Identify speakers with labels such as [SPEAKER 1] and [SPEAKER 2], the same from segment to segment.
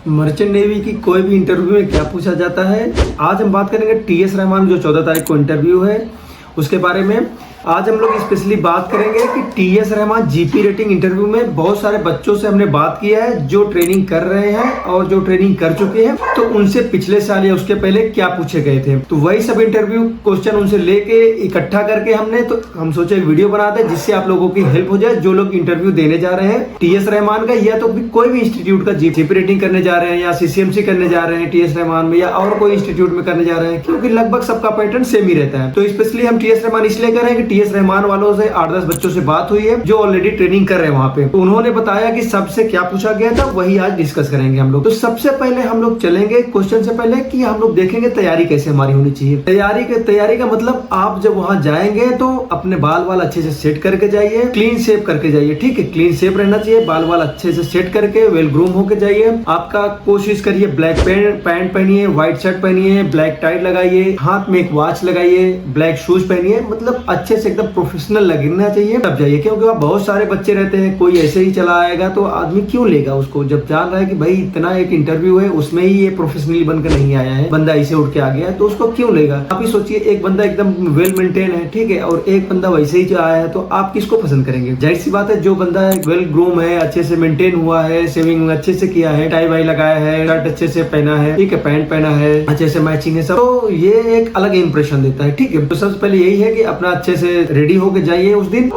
[SPEAKER 1] Merchant navy की कोई भी इंटरव्यू में क्या पूछा जाता है। आज हम बात करेंगे टीएस रहमान जो 14 तारीख को इंटरव्यू है उसके बारे में। आज हम लोग स्पेशली बात करेंगे कि TS Rahman GP rating interview में बहुत सारे बच्चों से हमने बात किया है जो ट्रेनिंग कर रहे हैं और जो ट्रेनिंग कर चुके हैं, तो उनसे पिछले साल या उसके पहले क्या पूछे गए थे, तो वही सब इंटरव्यू क्वेश्चन उनसे लेके इकट्ठा करके हमने तो हम सोचे वीडियो बनाते हैं जिससे आप लोगों की हेल्प हो जाए जो लोग इंटरव्यू देने जा रहे हैं टीएस रहमान का, या तो कोई भी इंस्टीट्यूट का जीपी रेटिंग करने जा रहे हैं या सीसीएमसी करने जा रहे हैं टीएस रहमान में या और कोई इंस्टीट्यूट में करने जा रहे हैं, क्योंकि लगभग सबका पैटर्न सेम ही रहता है। तो स्पेशली हम टीएस रहमान इसलिए कर रहे हैं कि टीएस रहमान वालों से 8-10 बच्चों से बात हुई है जो ऑलरेडी ट्रेनिंग कर रहे हैं वहाँ पे, तो उन्होंने बताया कि सबसे क्या पूछा गया था वही आज डिस्कस करेंगे हम लोग। तो सबसे पहले हम लोग चलेंगे क्वेश्चन से पहले कि हम लोग देखेंगे तैयारी कैसे हमारी होनी चाहिए। तैयारी का मतलब आप जब वहाँ जाएंगे तो अपने बाल अच्छे से सेट करके जाइए, क्लीन शेव करके जाइए, ठीक है, क्लीन शेव रहना चाहिए, बाल अच्छे से सेट करके वेल ग्रूम होके जाइए। आपका कोशिश करिए ब्लैक पैंट पहनिए, व्हाइट शर्ट पहनिए, ब्लैक टाई लगाइए, हाथ में एक वॉच लगाइए, ब्लैक शूज पहनिए, मतलब अच्छे से एकदम प्रोफेशनल लगना चाहिए तब जाइए। क्योंकि वहाँ बहुत सारे बच्चे रहते हैं, कोई ऐसे ही चला आएगा तो आदमी क्यों लेगा उसको, जब जान रहा है कि भाई इतना एक इंटरव्यू है उसमें ही ये प्रोफेशनली बनकर नहीं आया है, बंदा ऐसे उठ के आ गया है, तो उसको क्यों लेगा। आप ही सोचिए एक बंदा एकदम वेल मेंटेन है, ठीक है, और एक बंदा वैसे ही जो आया है, तो आप किसको पसंद करेंगे। जाहिर सी बात है जो बंदा वेल ग्रूम है, अच्छे से मेंटेन हुआ है, शेविंग अच्छे से किया है, टाई वाई लगाया है, शर्ट अच्छे से पहना है, ठीक है, पैंट पहना है, अच्छे से मैचिंग है सब, तो ये एक अलग इंप्रेशन देता है, ठीक है। तो सबसे पहले यही है कि अपना अच्छे से रेडी होके जाइए उस दिन,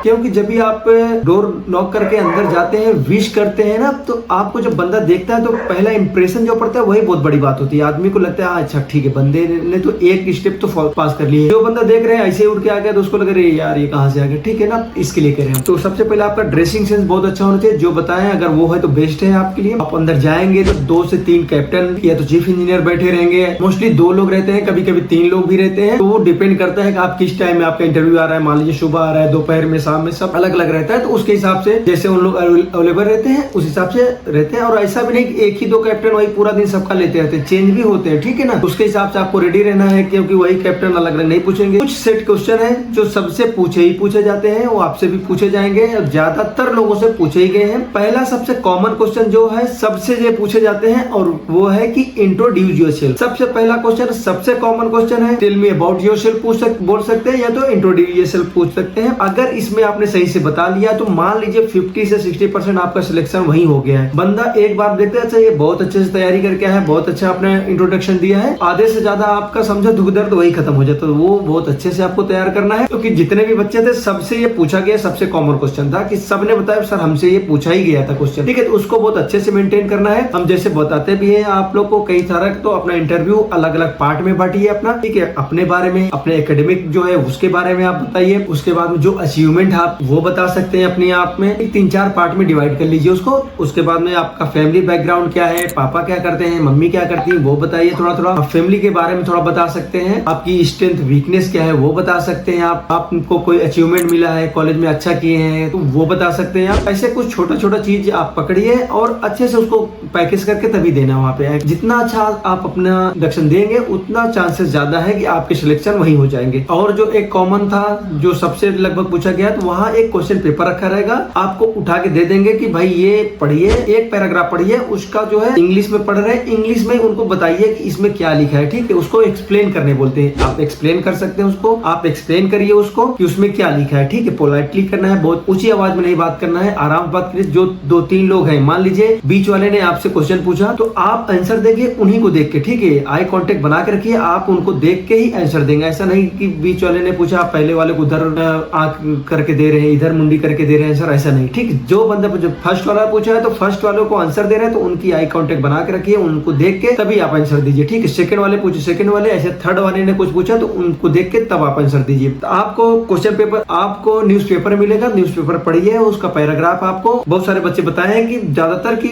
[SPEAKER 1] क्योंकि जब भी आप डोर नॉक करके अंदर जाते हैं, विश करते हैं ना, तो आपको जब बंदा देखता है तो पहला इंप्रेशन जो पड़ता है वही बहुत बड़ी बात होती है। आदमी को लगता है अच्छा ठीक है, बंदे ने तो एक स्टेप तो पास कर लिया, जो बंदा देख रहे हैं ऐसे उड़ के आ गया तो उसको लग रहा है यार ये कहाँ से आ गया, ठीक है ना, इसके लिए कह रहे हैं। तो सबसे पहले आपका ड्रेसिंग सेंस बहुत अच्छा होना चाहिए, जो बताएं अगर वो है तो बेस्ट है आपके लिए। आप अंदर जाएंगे तो 2 से 3 कैप्टन या तो चीफ इंजीनियर बैठे रहेंगे, मोस्टली 2 लोग रहते हैं, कभी कभी 3 लोग भी रहते हैं, तो वो डिपेंड करता है कि आप किस टाइम में आपका इंटरव्यू आ रहा है। मान लीजिए सुबह आ रहा है, दोपहर में, शाम में, सब अलग अलग रहता है, तो उसके हिसाब से जैसे उन लोग अवेलेबल रहते हैं उस हिसाब से रहते हैं। और ऐसा भी नहीं कि एक ही 2 कैप्टन वही पूरा दिन सबका लेते रहते हैं, चेंज भी होते हैं, ठीक है ना, उसके हिसाब से आपको रेडी रहना है, क्योंकि वही कैप्टन अलग अलग नहीं पूछेंगे। कुछ सेट क्वेश्चन है जो सबसे पूछे जाते हैं, वो आपसे भी पूछे जाएंगे, ज्यादातर लोगों से पूछे ही गए हैं। पहला सबसे कॉमन क्वेश्चन जो है सबसे जो पूछे जाते हैं और वो है कि इंट्रोड्यूस योरसेल्फ। सबसे पहला क्वेश्चन सबसे कॉमन क्वेश्चन है, टेल मी अबाउट योरसेल्फ बोल सकते हैं, या तो इंट्रोड्यूस योरसेल्फ पूछ सकते हैं। अगर इसमें आपने सही से बता लिया तो मान लीजिए 50 से 60% आपका सिलेक्शन वही हो गया है। बंदा एक बार देखते हैं अच्छा ये बहुत अच्छे से तैयारी करके आया है, बहुत अच्छा आपने इंट्रोडक्शन दिया है, आधे से ज्यादा आपका समझो दुख दर्द वही खत्म हो जाता है। वो बहुत अच्छे से आपको तैयार करना है, क्योंकि जितने भी बच्चे थे सबसे ये पूछा गया, सबसे कॉमन क्वेश्चन था कि सबने बताया सर हमसे ये पूछा ही गया था क्वेश्चन, ठीक है, तो उसको बहुत अच्छे से मेंटेन करना है। हम जैसे बताते भी है आप लोग को कई तरह, तो अपना इंटरव्यू अलग अलग पार्ट में बांटिए अपना, ठीक है, अपने बारे में, अपने एकेडमिक जो है उसके बारे में आप बताइए, उसके बाद में जो अचीवमेंट आप वो बता सकते हैं अपने आप में, 3-4 पार्ट में डिवाइड कर लीजिए उसको। उसके बाद में आपका फैमिली बैकग्राउंड क्या है, पापा क्या करते हैं, मम्मी क्या करती है, वो बताइए थोड़ा थोड़ा। आप फैमिली के बारे में थोड़ा बता सकते हैं, आपकी स्ट्रेंथ वीकनेस क्या है वो बता सकते हैं, आपको कोई अचीवमेंट मिला है कॉलेज में अच्छा किए हैं तो वो बता सकते हैं आप। ऐसे कुछ छोटा चीज आप पकड़िए और अच्छे से उसको पैकेज करके तभी देना वहाँ पे। जितना अच्छा आप अपना इंट्रोडक्शन देंगे उतना चांसेस ज्यादा है कि आपके सिलेक्शन वही हो जाएंगे। और जो एक कॉमन था जो सबसे लगभग पूछा गया, तो वहाँ एक क्वेश्चन पेपर रखा रहेगा, आपको उठा के दे देंगे कि भाई ये पढ़िए, एक पैराग्राफ पढ़िए, उसका जो है इंग्लिश में पढ़ रहे हैं, इंग्लिश में उनको बताइए कि इसमें क्या लिखा है, ठीक है, उसको एक्सप्लेन करने बोलते हैं। आप एक्सप्लेन कर सकते हैं उसको, आप एक्सप्लेन करिए उसको कि उसमें क्या लिखा है, ठीक है, पोलाइटली करना है, बहुत ऊंची आवाज में नहीं बात करना है, आराम से बात करिए। जो 2-3 लोग हैं, मान लीजिए बीच वाले ने आपसे क्वेश्चन पूछा तो आप आंसर देंगे उन्हीं को देख के, ठीक है, आई कांटेक्ट बना के रखिए, आप उनको देख के ही आंसर देंगे। ऐसा नहीं कि बीच वाले ने पूछा आप पहले वाले को उधर आंख करके दे रहे हैं, इधर मुंडी करके दे रहे हैं आंसर, ऐसा नहीं, ठीक है। जो बंदा जब फर्स्ट वाला पूछा है तो फर्स्ट वालों को आंसर दे रहे हैं तो उनकी आई कांटेक्ट बना के रखिए, उनको देख के तभी आप आंसर दीजिए, ठीक है। सेकंड वाले पूछे सेकंड वाले, ऐसे थर्ड वाले ने कुछ पूछा तो उनको देख के तब आप आंसर दीजिए। तो आपको क्वेश्चन पेपर, आपको न्यूज़पेपर मिलेगा, न्यूज़पेपर पढ़िए, उसका पैराग्राफ आपको बहुत सारे बच्चे बताए हैं कि ज्यादातर की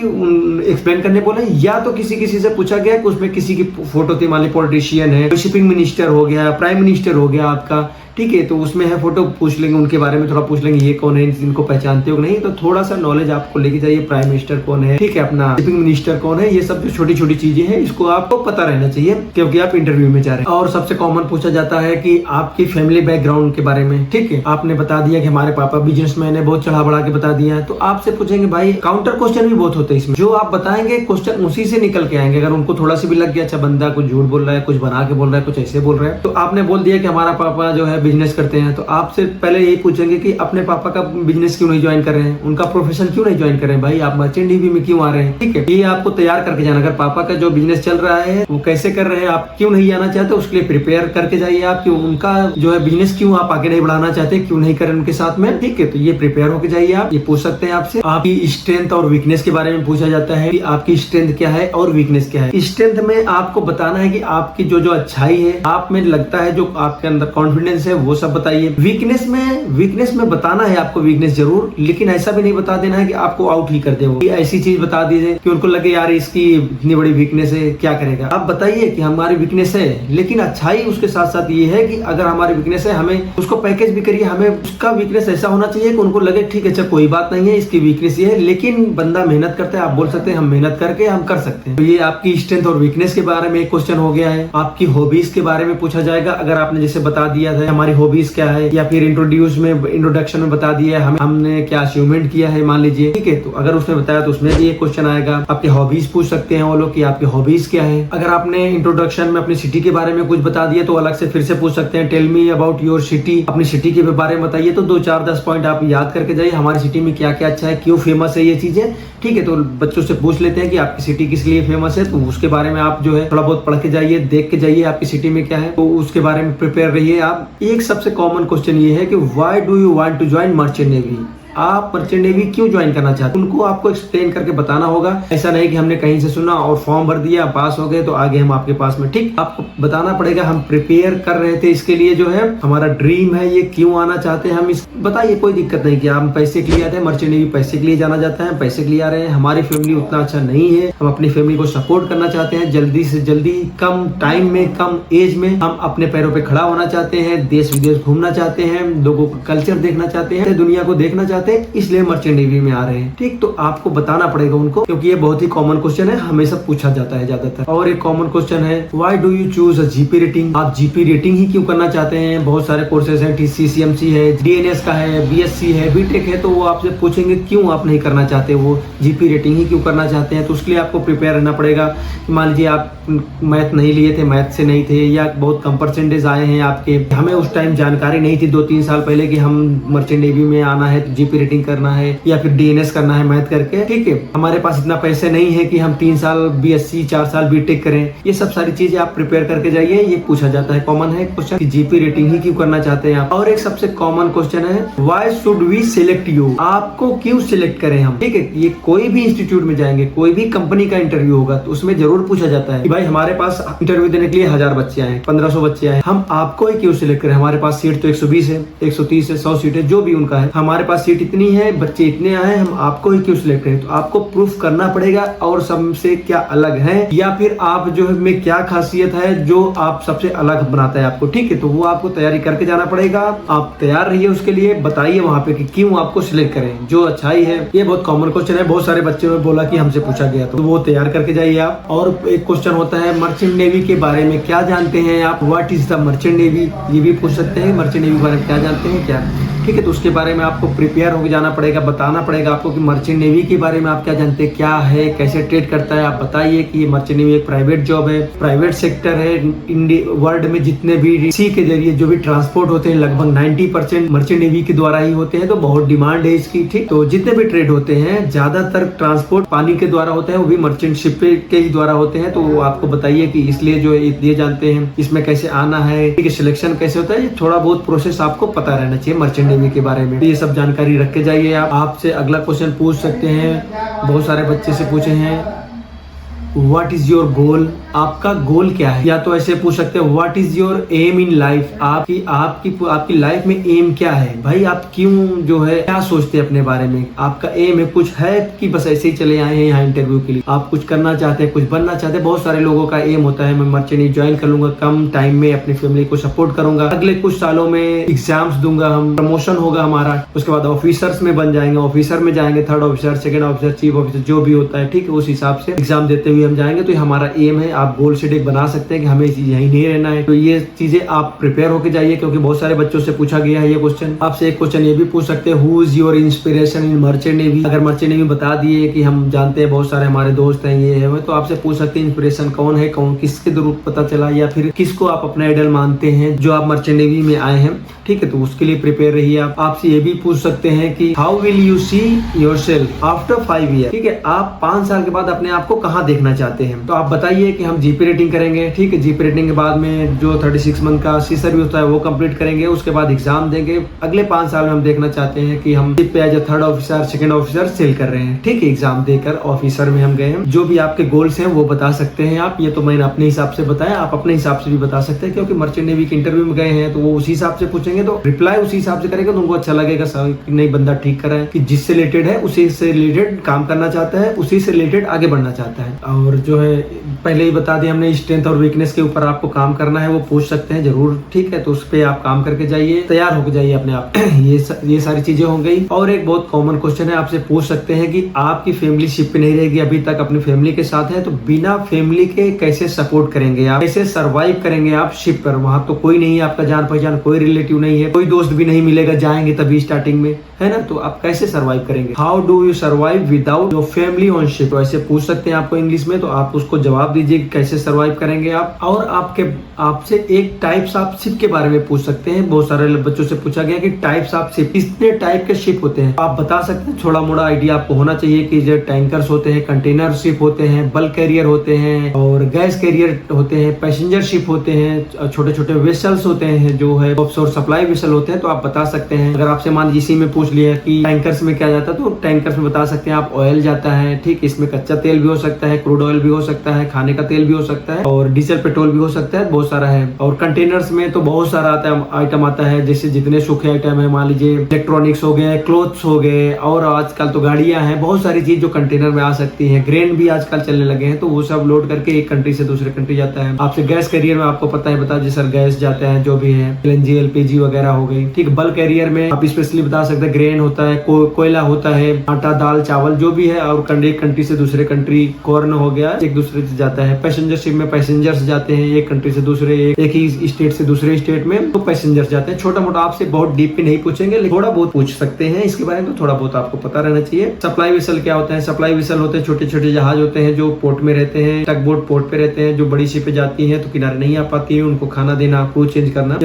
[SPEAKER 1] एक्सप्लेन करने बोले, या तो किसी से पूछा गया कि उसमें किसी की फोटो थी, मान ली पॉलिटिशियन है, शिपिंग मिनिस्टर हो गया, प्राइम मिनिस्टर हो गया आपका, ठीक है। तो उसमें है फोटो, पूछ लेंगे उनके बारे में, थोड़ा पूछ लेंगे ये कौन है, इनको पहचानते हो नहीं, तो थोड़ा सा नॉलेज आपको लेके जाइए। प्राइम मिनिस्टर कौन है, ठीक है, अपना चीफ मिनिस्टर कौन है, ये सब जो छोटी छोटी चीजें हैं इसको आपको पता रहना चाहिए क्योंकि आप इंटरव्यू में जा रहे हैं। और सबसे कॉमन पूछा जाता है कि आपकी फैमिली बैकग्राउंड के बारे में, ठीक है। आपने बता दिया कि हमारे पापा बिजनेसमैन है, बहुत चढ़ा बढ़ा के बता दिया, तो आपसे पूछेंगे भाई, काउंटर क्वेश्चन भी बहुत होते हैं इसमें, जो आप बताएंगे क्वेश्चन उसी से निकल के आएंगे। अगर उनको थोड़ा सा भी लग गया अच्छा बंदा कुछ झूठ बोल रहा है, कुछ बना के बोल रहा है, कुछ ऐसे बोल रहा है, तो आपने बोल दिया कि हमारा पापा जो है बिजनेस करते हैं, तो आपसे पहले यही पूछेंगे कि अपने पापा का बिजनेस क्यों नहीं ज्वाइन कर रहे हैं, उनका प्रोफेशन क्यों नहीं ज्वाइन कर रहे हैं, भाई आप मर्चेंट नेवी में क्यों आ रहे हैं, ठीक है। ये आपको तैयार करके जाना। अगर पापा का जो बिजनेस चल रहा है वो कैसे कर रहे हैं, आप क्यों नहीं आना चाहते, उसके लिए प्रिपेयर करके जाइए आप, कि उनका जो है बिजनेस क्यों आप आगे नहीं बढ़ाना चाहते, क्यों नहीं करें उनके साथ में, ठीक है। तो ये प्रिपेयर होके जाइए आप। ये पूछ सकते हैं आपसे। आपकी स्ट्रेंथ और वीकनेस के बारे में पूछा जाता है कि आपकी स्ट्रेंथ क्या है और वीकनेस क्या है। स्ट्रेंथ में आपको बताना है कि आपकी जो जो अच्छाई है, आप में लगता है जो आपके अंदर कॉन्फिडेंस है, वो सब बताइए। वीकनेस में बताना है आपको वीकनेस जरूर, लेकिन ऐसा भी नहीं बता देना है कि आपको आउट ही कर दे। वो ऐसी चीज बता दीजिए कि उनको लगे यार इसकी इतनी बड़ी वीकनेस है, क्या करेगा। आप बताइए कि हमारी वीकनेस है, लेकिन अच्छाई उसके साथ साथ ये है कि अगर हमारी वीकनेस है, हमें उसको पैकेज भी करिए। हमें उसका वीकनेस ऐसा होना चाहिए कि उनको लगे ठीक है, अच्छा कोई बात नहीं है, इसकी वीकनेस ये है, लेकिन बंदा मेहनत करता है। आप बोल सकते हैं हम मेहनत करके हम कर सकते हैं। तो ये आपकी स्ट्रेंथ और वीकनेस के बारे में एक क्वेश्चन हो गया है। आपकी हॉबीज के बारे में पूछा जाएगा। अगर आपने जैसे बता दिया था हमारी हॉबीज क्या है, या फिर इंट्रोडक्शन में बता दिया है हमने क्या अचीवमेंट किया है, मान लीजिए, ठीक है। तो अगर उसने बताया तो उसमें भी एक क्वेश्चन आएगा। आपके हॉबीज पूछ सकते हैं वो लोग कि आपकी हॉबीज क्या है। अगर आपने इंट्रोडक्शन में अपनी सिटी के बारे में कुछ बता दिया तो अलग से फिर से पूछ सकते हैं, tell me about your city, अपनी सिटी के बारे में बताइए। तो 2 4 10 पॉइंट आप याद करके जाइए, हमारी सिटी में क्या क्या अच्छा है, क्यों फेमस है ये चीजें, ठीक है। तो बच्चों से पूछ लेते हैं कि आपकी सिटी किस लिए फेमस है, तो उसके बारे में आप जो है थोड़ा बहुत पढ़ के जाइए, देख के जाइए आपकी सिटी में क्या है, तो उसके बारे में प्रिपेयर रहिए आप। एक सबसे कॉमन क्वेश्चन ये है कि why do you want to join merchant navy, आप मर्चेंट नेवी क्यों ज्वाइन करना चाहते हैं, उनको आपको एक्सप्लेन करके बताना होगा। ऐसा नहीं कि हमने कहीं से सुना और फॉर्म भर दिया, पास हो गए तो आगे हम आपके पास में, ठीक। आपको बताना पड़ेगा हम प्रिपेयर कर रहे थे इसके लिए, जो है हमारा ड्रीम है, ये क्यों आना चाहते हैं हम, इस बताइए। कोई दिक्कत नहीं कि हम पैसे के लिए आते हैं, मर्चेंट नेवी पैसे के लिए जाना जाता है, पैसे के लिए आ रहे हैं, हमारी फैमिली उतना अच्छा नहीं है, हम अपनी फैमिली को सपोर्ट करना चाहते हैं, जल्दी से जल्दी कम टाइम में कम एज में हम अपने पैरों पे खड़ा होना चाहते हैं, देश विदेश घूमना चाहते हैं, लोगों का कल्चर देखना चाहते हैं, दुनिया को देखना चाहते हैं, इसलिए मर्चेंट नेवी में आ रहे हैं, ठीक। तो आपको बताना पड़ेगा उनको, क्योंकि ये बहुत ही कॉमन क्वेश्चन है, हमेशा पूछा जाता है ज्यादातर। और एक कॉमन क्वेश्चन है why do you choose a GP rating, आप जीपी रेटिंग ही क्यों करना चाहते हैं। बहुत सारे कोर्सेज हैं, TCCMC है, DNS का है, BSc है, BTech है, तो वो आपसे पूछेंगे क्यों आप नहीं करना चाहते, वो जीपी रेटिंग ही क्यों करना चाहते हैं। तो उसके लिए आपको प्रिपेयर रहना पड़ेगा। मान लीजिए आप मैथ नहीं लिए थे, मैथ से नहीं थे, या बहुत कम परसेंटेज आए हैं आपके, हमें उस टाइम जानकारी नहीं थी 2-3 साल पहले कि हम मर्चेंट नेवी में आना है तो जीपी रेटिंग करना है या फिर DNS करना है मैथ करके, ठीक है। हमारे पास इतना पैसे नहीं है कि हम 3 साल BSc 4 साल BTech करें। ये सब सारी चीजें आप प्रिपेयर करके जाइए। ये पूछा जाता है, कॉमन है क्वेश्चन कि जीपी रेटिंग ही क्यों करना चाहते हैं आप। और एक सबसे कॉमन क्वेश्चन है why should we select you, आपको क्यों सिलेक्ट करें हम, ठीक है। ये कोई भी इंस्टीट्यूट में जाएंगे, कोई भी कंपनी का इंटरव्यू होगा तो उसमें जरूर पूछा जाता है कि भाई हमारे पास इंटरव्यू देने के लिए 1000 बच्चे आए, 1500 बच्चे आए, हम आपको ही क्यों सिलेक्ट करें। हमारे पास सीट तो 120 है, 130 है, 100 सीट है, जो भी उनका है, हमारे पास सीट इतनी है, बच्चे इतने आए, हम आपको ही क्यों सिलेक्ट करें। तो आपको प्रूफ करना पड़ेगा और सबसे क्या अलग है, या फिर आप जो है में क्या खासियत है जो आप सबसे अलग बनाता है आपको, ठीक है। तो वो आपको तैयारी करके जाना पड़ेगा। आप तैयार रहिए उसके लिए, बताइए वहां पे कि क्यों आपको सिलेक्ट करें, जो अच्छाई है। ये बहुत कॉमन क्वेश्चन है, बहुत सारे बच्चों ने बोला कि हमसे पूछा गया, तो वो तैयार करके जाइए आप। और एक क्वेश्चन होता है मर्चेंट नेवी के बारे में क्या जानते हैं आप, what is the merchant navy, ये भी पूछ सकते हैं। मर्चेंट नेवी के बारे में क्या जानते हैं क्या, ठीक है। तो उसके बारे में आपको प्रिपेयर होकर जाना पड़ेगा, बताना पड़ेगा आपको कि मर्चेंट नेवी के बारे में आप क्या जानते हैं, क्या है, कैसे ट्रेड करता है। आप बताइए कि ये मर्चेंट नेवी एक प्राइवेट जॉब है, प्राइवेट सेक्टर है। इंडिया वर्ल्ड में जितने भी सी के जरिए जो भी ट्रांसपोर्ट होते हैं लगभग 90% मर्चेंट नेवी के द्वारा ही होते हैं, तो बहुत डिमांड है इसकी, ठीक। तो जितने भी ट्रेड होते हैं ज्यादातर ट्रांसपोर्ट पानी के द्वारा होते हैं, वो भी मर्चेंट शिप के ही द्वारा होते हैं। तो आपको बताइए कि इसलिए जो ये जानते हैं इसमें कैसे आना है, ठीक है, सिलेक्शन कैसे होता है, ये थोड़ा बहुत प्रोसेस आपको पता रहना चाहिए मर्चेंट नेवी के बारे में। ये सब जानकारी रख के जाइए आप। आपसे अगला क्वेश्चन पूछ सकते हैं, बहुत सारे बच्चे से पूछे हैं व्हाट इज योर गोल, आपका गोल क्या है। या तो ऐसे पूछ सकते हैं what is your aim in life, आपकी लाइफ में एम क्या है, भाई आप क्यों जो है क्या सोचते हैं अपने बारे में, आपका एम है कुछ है कि बस ऐसे ही चले आए हैं यहाँ इंटरव्यू के लिए, आप कुछ करना चाहते हैं, कुछ बनना चाहते हैं। बहुत सारे लोगों का एम होता है मैं मर्चेंट नेवी ज्वाइन कर लूंगा, कम टाइम में अपनी फैमिली को सपोर्ट करूंगा, अगले कुछ सालों में एग्जाम्स दूंगा, हम प्रमोशन होगा हमारा, उसके बाद ऑफिसर्स में बन जाएंगे, ऑफिसर में जाएंगे, third officer, second officer, chief officer, जो भी होता है, ठीक है, उस हिसाब से एग्जाम देते हुए हम जाएंगे। तो हमारा एम है, आप गोल सेट एक बना सकते हैं कि हमें यही नहीं रहना है। तो ये चीजें आप प्रिपेयर होकर जाइए, क्योंकि बहुत सारे बच्चों से पूछा गया है ये क्वेश्चन। आपसे एक क्वेश्चन ये भी पूछ सकते हैं who is your inspiration in merchant navy. अगर मर्चेंट नेवी बता दिए कि हम जानते हैं बहुत सारे हमारे दोस्त हैं ये है, तो आपसे पूछ सकते हैं इंस्पिरेशन कौन है, कौन किसके थ्रू पता चला, या फिर किसको आप अपना आइडल मानते हैं जो आप मर्चेंट नेवी में आए हैं, ठीक है। तो उसके लिए प्रिपेयर रहिए आप। आपसे ये भी पूछ सकते हैं कि how will you see yourself after 5 year, ठीक है, आप 5 साल के बाद अपने आप को कहाँ देखना चाहते हैं। तो आप बताइए कि हम जीपी रेटिंग करेंगे, ठीक है, जीपी रेटिंग के बाद में जो 36 मंथ का सी सर्विस होता है वो कंप्लीट करेंगे, उसके बाद एग्जाम देंगे। अगले 5 साल में हम देखना चाहते हैं कि हम पे as third officer, second officer sail कर रहे हैं, ठीक है, एग्जाम देकर ऑफिसर में हम गए हैं। जो भी आपके गोल्स हैं वो बता सकते हैं आप। ये तो मैंने अपने हिसाब से बताया, आप अपने हिसाब से भी बता सकते हैं, क्योंकि मर्चेंट नेवी के इंटरव्यू में गए हैं तो वो उसी हिसाब से पूछेंगे, तो रिप्लाई उसी हिसाब से करेंगे, तो उनको अच्छा लगेगा नहीं बंदा ठीक कर रहा है, कि जिससे रिलेटेड है उसी से रिलेटेड काम करना चाहता है, उसी से रिलेटेड आगे बढ़ना चाहता है। और जो है पहले ही बता दिया हमने, स्ट्रेंथ और वीकनेस के ऊपर आपको काम करना है, वो पूछ सकते हैं जरूर, ठीक है। तो उस पर आप काम करके जाइए, तैयार होकर जाइए अपने आप। ये सारी चीजें हो गई। और एक बहुत कॉमन क्वेश्चन है, आपसे पूछ सकते हैं कि आपकी फैमिली शिप पे नहीं रहेगी, अभी तक अपनी फैमिली के साथ है, तो बिना फैमिली के कैसे सपोर्ट करेंगे आप, कैसे सर्वाइव करेंगे आप शिप पर। वहां तो कोई नहीं है आपका जान पहचान, कोई रिलेटिव नहीं है, कोई दोस्त भी नहीं मिलेगा, जाएंगे तभी स्टार्टिंग में, है ना। तो आप कैसे सर्वाइव करेंगे, how do you survive without your family on ship. तो ऐसे पूछ सकते हैं आपको इंग्लिश में, तो आप उसको जवाब दीजिए कैसे सर्वाइव करेंगे आप। और आपसे एक टाइप्स ऑफ शिप के बारे में पूछ सकते हैं। बहुत सारे बच्चों से पूछा गया कि टाइप्स ऑफ शिप, कितने टाइप के शिप होते हैं, आप बता सकते हैं। थोड़ा मोड़ा आइडिया आपको होना चाहिए कि जो टैंकर्स होते हैं, कंटेनर शिप होते हैं, बल्क कैरियर होते हैं, और गैस कैरियर होते हैं, पैसेंजर शिप होते हैं, छोटे छोटे वेसल्स होते हैं जो है ऑफशोर सप्लाई वेसल होते हैं। तो आप बता सकते हैं। अगर आपसे मान लीजिए इसी में पूछ लिया कि टैंकर्स में क्या जाता है, तो टैंकर्स में बता सकते हैं आप ऑयल जाता है, ठीक, इसमें कच्चा तेल भी हो सकता है, क्रूड ऑयल भी हो सकता है, खाने का तेल भी हो सकता है, और डीजल पेट्रोल भी हो सकता है, बहुत सारा है। और कंटेनर्स में तो बहुत सारा आइटम आता है, जैसे जितने सूखे आइटम है, मान लीजिए इलेक्ट्रॉनिक्स हो गए, क्लोथ्स हो गए, और आजकल तो गाड़ियां हैं, बहुत सारी चीज जो कंटेनर में आ सकती है। ग्रेन भी आजकल चलने लगे हैं, तो वो सब लोड करके एक कंट्री से दूसरे कंट्री जाता है। आपसे गैस कैरियर में आपको पता है, बता जी सर गैस जाता है, जो भी है LNG LPG वगैरह हो गई, ठीक। बल्क कैरियर में आप स्पेशली बता सकते हैं ग्रेन होता है, कोयला होता है, आटा दाल चावल जो भी है, और एक कंट्री से दूसरे कंट्री, कॉर्न हो गया, एक दूसरे से जाता है। पैसेंजर शिप में पैसेंजर्स जाते हैं एक कंट्री से दूसरे, एक ही स्टेट से दूसरे स्टेट में, तो पैसेंजर्स जाते हैं। छोटा मोटा आपसे बहुत डीप पे नहीं पूछेंगे, लेकिन थोड़ा बहुत पूछ सकते हैं इसके बारे में, तो थोड़ा बहुत आपको पता रहना चाहिए। सप्लाई वेसल क्या होता है, सप्लाई वेसल होते हैं छोटे छोटे जहाज होते हैं जो पोर्ट में रहते हैं, टग बोट पोर्ट पे रहते हैं, जो बड़ी शिपें जाती हैं तो किनारे नहीं आ पाती है, उनको खाना देना, क्रू चेंज करना।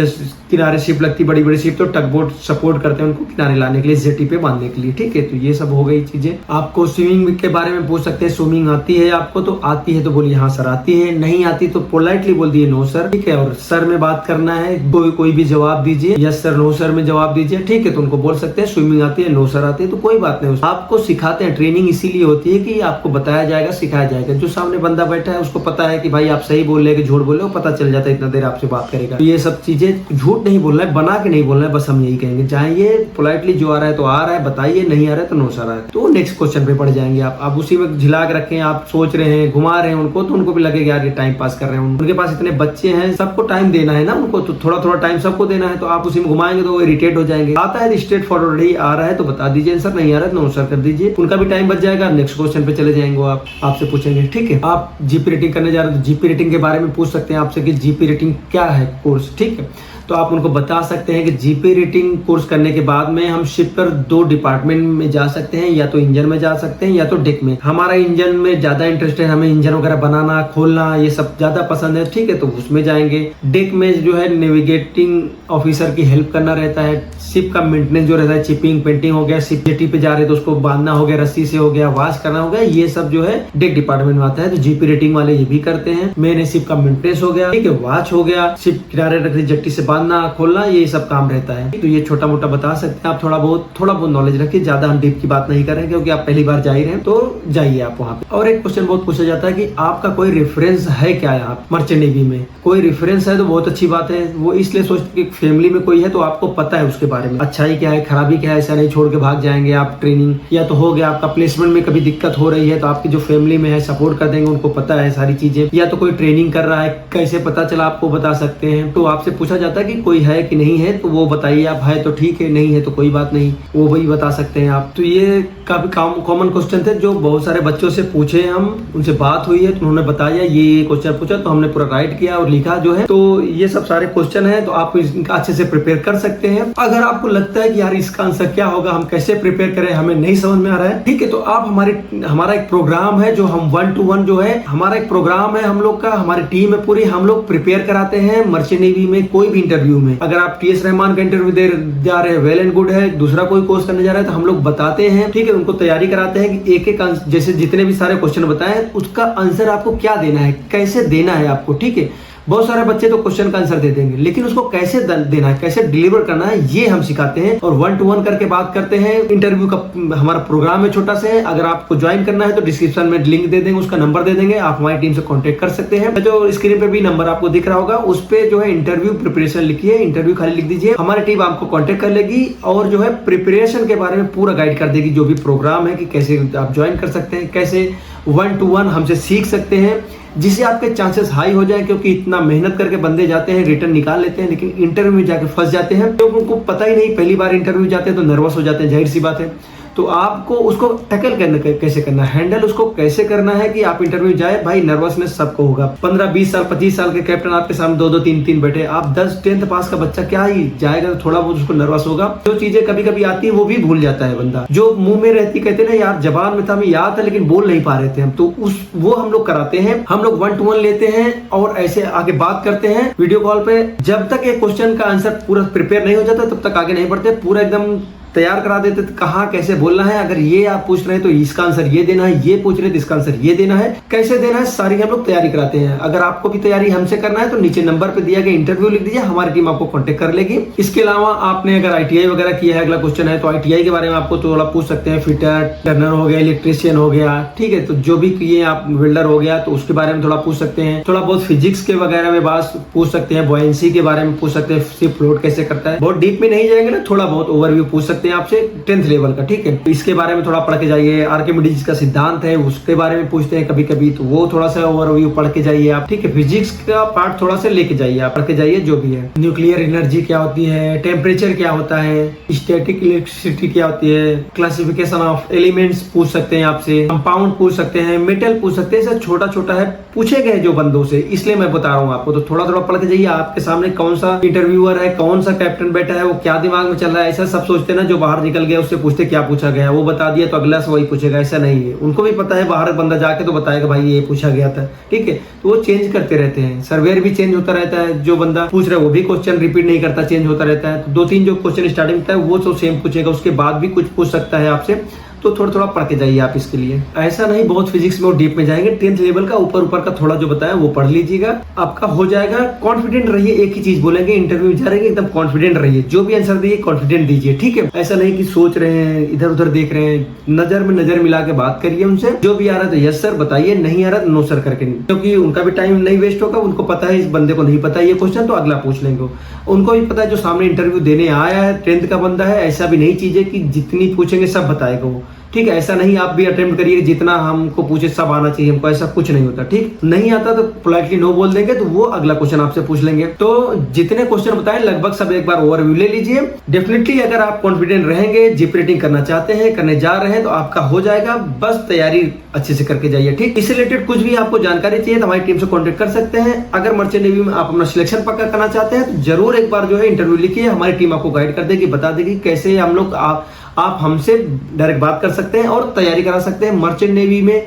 [SPEAKER 1] किनारे शिप लगती बड़ी बड़ी शिप, तो टग बोट सपोर्ट करते हैं उनको किनारे लाने के लिए, जेटी पे बांधने के लिए, ठीक है। तो ये सब हो गई चीजें। आपको स्विमिंग के बारे में पूछ सकते हैं, स्विमिंग आती है आपको, तो आती है तो बोलिए हाँ सर आती है, नहीं आती तो पोलाइटली बोल दिए नो सर, ठीक है। और सर में बात करना है, कोई भी जवाब दीजिए, यस सर नो सर में जवाब दीजिए, ठीक है। तो उनको बोल सकते हैं स्विमिंग आती है, नो सर आती है, तो कोई बात नहीं। आपको सिखाते हैं, ट्रेनिंग इसीलिए होती है कि आपको बताया जाएगा, सिखाया जाएगा। जो सामने बंदा बैठा है उसको पता है कि भाई आप सही बोल रहे हैं कि झूठ बोल रहे हो, पता चल जाता है, इतना देर आपसे बात करेगा। तो ये सब चीजें, झूठ नहीं बोलना है, बना के नहीं बोलना है, बस हम यही कहेंगे। जाइए पोलाइटली, जो आ रहा है तो आ रहा है बताइए, नहीं आ रहा है तो नो सर आ रहा है। तो नेक्स्ट क्वेश्चन पे पड़ जाएंगे आप उसी में झिला के रखें, आप सोच रहे हैं, घुमा रहे हैं उनको, तो उनको भी लगेगा यार ये टाइम पास कर रहे हैं। उनके पास इतने बच्चे हैं, सबको टाइम देना है ना उनको, तो थोड़ा थोड़ा टाइम सबको देना है, तो आप उसी में घुमाएंगे तो वो इरिटेट हो जाएंगे। आता है स्ट्रेट फॉरवर्ड ही आ रहा है तो बता दीजिए सर, नहीं आ रहा है नो सर कर दीजिए, उनका भी टाइम बच जाएगा। नेक्स्ट क्वेश्चन पे चले जाएंगे, आप आपसे पूछेंगे, ठीक है। आप जीपी रेटिंग करने जा रहे हैं तो जीपी रेटिंग के बारे में पूछ सकते हैं आपसे कि जीपी रेटिंग क्या है कोर्स, ठीक है। तो आप उनको बता सकते हैं कि जीपी रेटिंग कोर्स करने के बाद में हम शिप पर 2 डिपार्टमेंट में जा सकते हैं, या तो इंजन में जा सकते हैं या तो डेक में। हमारा इंजन में ज्यादा इंटरेस्ट है, हमें इंजन वगैरह बनाना, खोलना, ये सब ज्यादा पसंद है, ठीक है, तो उसमें जाएंगे। डेक में जो है नेविगेटिंग ऑफिसर की हेल्प करना रहता है, शिप का मेंटेनेंस जो रहता है, चिपिंग पेंटिंग हो गया, शिप जेटी पे जा रहे तो उसको बांधना हो गया, रस्सी से हो गया, वॉश करना हो गया, ये सब जो है डेक डिपार्टमेंट में आता है। तो जीपी रेटिंग वाले ये भी करते हैं। मेन शिप का मेंटेनेंस हो गया, ठीक है, वॉच हो गया, शिप किनारे रख दी, जेटी से बांधना खोलना ये सब काम रहता है। तो ये छोटा मोटा बता सकते हैं आप, थोड़ा बहुत नॉलेज रखिए, ज्यादा हम डीप की बात नहीं करें क्योंकि आप पहली बार जा ही रहे हैं, तो जाइए आप वहाँ पे। और एक क्वेश्चन बहुत पूछा जाता है कि आपका कोई रेफरेंस है क्या आप मर्चेंट नेवी में? कोई रेफरेंस है तो बहुत अच्छी बात है, वो इसलिए सोचते कि फैमिली में कोई है तो आपको पता है उसके बारे में, अच्छाई क्या है खराबी क्या है, ऐसा नहीं छोड़ के भाग जाएंगे आप ट्रेनिंग, या तो हो गया आपका प्लेसमेंट में कभी दिक्कत हो रही है तो आपकी जो फैमिली में है सपोर्ट कर देंगे, उनको पता है सारी चीजें, या तो कोई ट्रेनिंग कर रहा है कैसे पता चला आपको बता सकते हैं। तो आपसे पूछा जाता है कि कोई है कि नहीं है, तो वो बताइए आप, है तो ठीक है, नहीं है तो कोई बात नहीं, वो वही बता सकते हैं आप। तो ये काफी कॉमन क्वेश्चन थे जो बहुत सारे बच्चों से पूछे, हम उनसे बात हुई है तो उन्होंने बताया ये क्वेश्चन पूछा तो हमने पूरा राइट किया और लिखा जो है। तो ये सब सारे क्वेश्चन है तो आप इनका अच्छे से प्रिपेयर कर सकते हैं। अगर आपको लगता है कि यार इसका आंसर क्या होगा, हम कैसे प्रिपेयर करें, हमें नहीं समझ में आ रहा है, ठीक है, तो आप हमारा एक प्रोग्राम है जो हम 1 to 1 जो है हमारा एक प्रोग्राम है हम लोग का, हमारी टीम है पूरी, हम लोग प्रिपेयर कराते हैं मर्चेंट नेवी में कोई भी इंटरव्यू में। अगर आप टीएस रहमान का इंटरव्यू दे जा रहे हैं, वेल एंड गुड है, दूसरा कोई कोर्स करने जा रहे हैं तो हम लोग बताते हैं, ठीक है, उनको तैयारी कराते हैं कि एक एक जैसे जितने भी सारे क्वेश्चन बताए उसका आंसर आपको क्या देना है, कैसे देना है आपको, ठीक है। बहुत सारे बच्चे तो क्वेश्चन का आंसर दे देंगे लेकिन उसको कैसे देना है, कैसे डिलीवर करना है, ये हम सिखाते हैं और 1 to 1 करके बात करते हैं। इंटरव्यू का हमारा प्रोग्राम है छोटा सा है, अगर आपको ज्वाइन करना है तो डिस्क्रिप्शन में लिंक दे देंगे, उसका नंबर दे देंगे, आप हमारी टीम से कांटेक्ट कर सकते हैं। जो स्क्रीन पे भी नंबर आपको दिख रहा होगा उस पे जो है इंटरव्यू प्रिपरेशन लिखिए, इंटरव्यू खाली लिख दीजिए, हमारी टीम आपको कॉन्टेक्ट कर लेगी और जो है प्रिपरेशन के बारे में पूरा गाइड कर देगी, जो भी प्रोग्राम है कि कैसे आप ज्वाइन कर सकते हैं, कैसे 1 to 1 हमसे सीख सकते हैं, जिससे आपके चांसेस हाई हो जाए। क्योंकि इतना मेहनत करके बंदे जाते हैं, रिटर्न निकाल लेते हैं, लेकिन इंटरव्यू में जाके फंस जाते हैं क्योंकि उनको पता ही नहीं, पहली बार इंटरव्यू जाते हैं तो नर्वस हो जाते हैं, जाहिर सी बात है। तो आपको उसको टैकल करना कैसे करना है, हैंडल उसको कैसे करना है कि आप इंटरव्यू जाए, भाई नर्वसनेस सबको होगा। 15-20 साल 25 साल के कैप्टन आपके सामने 2-2 3-3 बैठे, आप 10th पास का बच्चा क्या ही जाएगा, तो थोड़ा बहुत उसको नर्वस होगा। जो चीजें कभी कभी आती है वो भी भूल जाता है बंदा, जो मुंह में रहती, कहते ना यार जबान में था, हमें याद था लेकिन बोल नहीं पा रहे थे हम, तो वो हम लोग कराते हैं। हम लोग 1 to 1 लेते हैं और ऐसे आगे बात करते हैं वीडियो कॉल पे। जब तक एक क्वेश्चन का आंसर पूरा प्रिपेयर नहीं हो जाता तब तक आगे नहीं बढ़ते, पूरा एकदम तैयार करा देते कहाँ कैसे बोलना है। अगर ये आप पूछ रहे हैं तो इसका आंसर ये देना है, ये पूछ रहे हैं तो इसका आंसर ये देना है, कैसे देना है, सारी हम लोग तैयारी कराते हैं। अगर आपको भी तैयारी हमसे करना है तो नीचे नंबर पे दिया गया इंटरव्यू लिख दीजिए, हमारी टीम आपको कांटेक्ट कर लेगी। इसके अलावा आपने अगर ITI वगैरह किया है, अगला क्वेश्चन है तो ITI के बारे में आपको थोड़ा पूछ सकते हैं, फिटर टर्नर हो गया, इलेक्ट्रीशियन हो गया, ठीक है, तो जो भी किए आप, वेल्डर हो गया तो उसके बारे में थोड़ा पूछ सकते हैं। थोड़ा बहुत फिजिक्स के वगैरह में बात पूछ सकते हैं, बॉयंसी के बारे में पूछ सकते हैं, शिप फ्लोट कैसे करता है, बहुत डीप में नहीं जाएंगे ना, थोड़ा बहुत ओवरव्यू पूछ सकते हैं आपसे 10th लेवल का, ठीक है। इसके बारे में थोड़ा पढ़ के जाइए, आर्किमिडीज का सिद्धांत है उसके बारे में पूछते हैं कभी कभी, तो वो थोड़ा सा ओवरव्यू पढ़ के जाइए आप, ठीक है। फिजिक्स का पार्ट थोड़ा सा लेके जाइए आप, पढ़ के जाइए जो भी है। न्यूक्लियर एनर्जी क्या होती है, टेम्परेचर क्या होता है, स्टैटिक इलेक्ट्रिसिटी क्या होती है, क्लासिफिकेशन ऑफ एलिमेंट्स पूछ सकते हैं आपसे, कंपाउंड पूछ सकते हैं, मेटल पूछ सकते हैं, सब छोटा छोटा है, पूछे गए जो बंदों से, इसलिए मैं बता रहा हूँ आपको। तो थोड़ा थोड़ा पढ़ के जाइए, आपके सामने कौन सा इंटरव्यूअर है, कौन सा कैप्टन बैठा है, वो क्या दिमाग में चल रहा है, ऐसा सब सोचते हैं ना, जो बाहर निकल गया उससे पूछते क्या पूछा गया, वो बता दिया तो अगला से वही पूछेगा, ऐसा नहीं है। उनको भी पता है, बाहर बंदा जाके तो बताएगा भाई ये पूछा गया था, ठीक है। तो वो चेंज करते रहते हैं, सर्वेयर भी चेंज होता रहता है, जो बंदा पूछ रहा है वो भी क्वेश्चन रिपीट नहीं करता, चेंज होता रहता है। तो 2-3 जो क्वेश्चन स्टार्टिंग में था वो तो सेम पूछेगा, उसके बाद भी कुछ पूछ सकता है आपसे, तो थोड़ा थोड़ा पढ़ के जाइए आप इसके लिए। ऐसा नहीं बहुत फिजिक्स में और डीप में जाएंगे, 10th लेवल का ऊपर का थोड़ा जो बताया वो पढ़ लीजिएगा, आपका हो जाएगा। कॉन्फिडेंट रहिए, एक ही चीज बोलेंगे इंटरव्यू में जा रहे हैं, एकदम कॉन्फिडेंट रहिए, जो भी आंसर दिए कॉन्फिडेंट दीजिए, ठीक है। ऐसा नहीं कि सोच रहे हैं, इधर उधर देख रहे हैं, नजर में नजर मिला के बात करिए उनसे, जो भी आ रहा है तो यस सर बताइए, नहीं आ रहा तो नो सर करके, क्योंकि उनका भी टाइम नहीं वेस्ट होगा, उनको पता है इस बंदे को नहीं पता ये क्वेश्चन तो अगला पूछ लेंगे। उनको भी पता है जो सामने इंटरव्यू देने आया है 10th का बंदा है, ऐसा भी नहीं चीज है कि जितनी पूछेंगे सब बताएगा वो, ठीक है। ऐसा नहीं, आप भी अटेम्प्ट करिए जितना हमको पूछे सब आना चाहिए हमको, ऐसा कुछ नहीं होता, ठीक। नहीं आता तो पोलाइटली नो बोल देंगे, तो वो अगला क्वेश्चन आपसे पूछ लेंगे। तो जितने क्वेश्चन बताए लगभग सब एक बार ओवरव्यू ले लीजिए। डेफिनेटली अगर आप कॉन्फिडेंट रहेंगे, जीपी रेटिंग करना चाहते हैं, करने जा रहे हैं, तो आपका हो जाएगा, बस तैयारी अच्छे से करके जाइए, ठीक। इससे रिलेटेड कुछ भी आपको जानकारी चाहिए तो हमारी टीम से कॉन्टेक्ट कर सकते हैं। अगर मर्चेंट नेवी में आप अपना सिलेक्शन पक्का करना चाहते हैं तो जरूर एक बार जो है इंटरव्यू लिखिए, हमारी टीम आपको गाइड कर देगी, बता देगी कैसे हम लोग आप हमसे डायरेक्ट बात कर सकते हैं और तैयारी करा सकते हैं। मर्चेंट नेवी में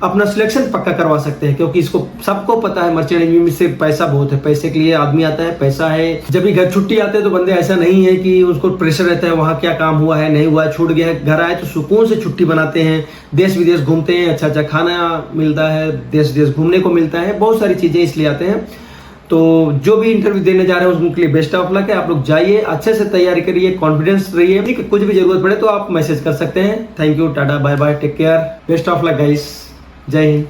[SPEAKER 1] अपना सिलेक्शन पक्का करवा सकते हैं, क्योंकि इसको सबको पता है मर्चेंट नेवी में से पैसा बहुत है, पैसे के लिए आदमी आता है, पैसा है। जब भी घर छुट्टी आते हैं तो बंदे, ऐसा नहीं है कि उसको प्रेशर रहता है वहाँ क्या काम हुआ है नहीं हुआ है, छूट गया है, घर आए तो सुकून से छुट्टी बनाते हैं, देश विदेश घूमते हैं, अच्छा अच्छा खाना मिलता है, देश विदेश घूमने को मिलता है, बहुत सारी चीजें इसलिए आते हैं। तो जो भी इंटरव्यू देने जा रहे हैं उनके लिए बेस्ट ऑफ लक है। आप लोग जाइए, अच्छे से तैयारी करिए, कॉन्फिडेंस रहिए, ठीक है। कुछ भी जरूरत पड़े तो आप मैसेज कर सकते हैं। Thank you, tata, bye bye, take care, best of luck guys, जय हिंद।